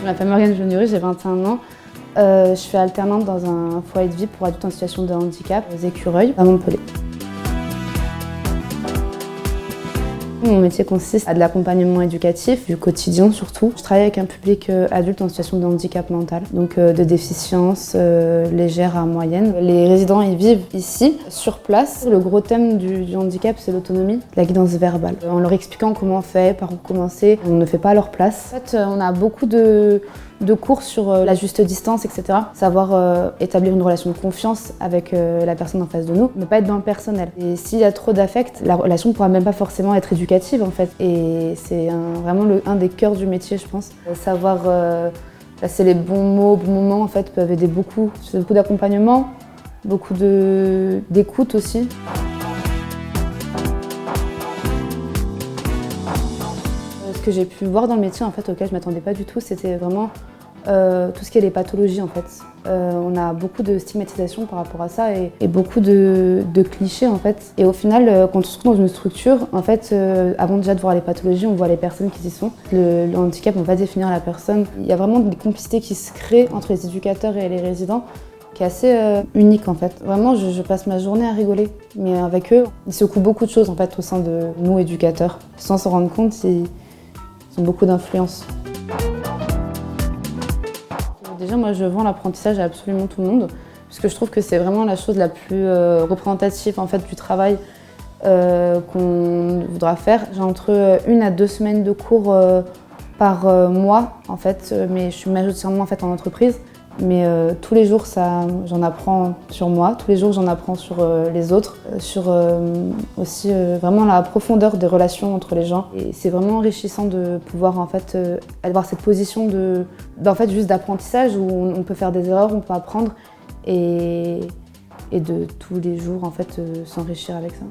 Je m'appelle Morgane Jonury, j'ai 21 ans. Je suis alternante dans un foyer de vie pour adultes en situation de handicap, aux Écureuils, à Montpellier. Mon métier consiste à de l'accompagnement éducatif, du quotidien surtout. Je travaille avec un public adulte en situation de handicap mental, donc de déficience légère à moyenne. Les résidents ils vivent ici, sur place. Le gros thème du handicap, c'est l'autonomie, la guidance verbale. En leur expliquant comment on fait, par où commencer, on ne fait pas à leur place. En fait, on a beaucoup de cours sur la juste distance, etc. Savoir établir une relation de confiance avec la personne en face de nous, ne pas être dans le personnel. Et s'il y a trop d'affect, la relation ne pourra même pas forcément être éducative en fait. Et c'est vraiment un des cœurs du métier, je pense. Savoir placer les bons mots au bon moment en fait peuvent aider beaucoup. Je fais beaucoup d'accompagnement, beaucoup d'écoute aussi. Ce que j'ai pu voir dans le métier en fait, auquel je ne m'attendais pas du tout, c'était vraiment tout ce qui est les pathologies en fait. On a beaucoup de stigmatisation par rapport à ça et beaucoup de clichés en fait. Et au final, quand on se trouve dans une structure, en fait, avant déjà de voir les pathologies, on voit les personnes qui y sont. Le handicap, on va définir la personne. Il y a vraiment des complicités qui se créent entre les éducateurs et les résidents, qui est assez unique en fait. Vraiment, je passe ma journée à rigoler, mais avec eux, ils secouent beaucoup de choses en fait au sein de nous éducateurs. Sans s'en rendre compte, ils ont beaucoup d'influence. Déjà, moi, je vends l'apprentissage à absolument tout le monde, parce que je trouve que c'est vraiment la chose la plus représentative en fait, du travail qu'on voudra faire. J'ai entre 1 à 2 semaines de cours par mois, en fait, mais je suis majoritairement en, fait, en entreprise. Mais tous les jours, j'en apprends sur moi, tous les jours j'en apprends sur les autres, sur aussi vraiment la profondeur des relations entre les gens. Et c'est vraiment enrichissant de pouvoir en fait avoir cette position en fait, juste d'apprentissage où on peut faire des erreurs, on peut apprendre et de tous les jours en fait s'enrichir avec ça.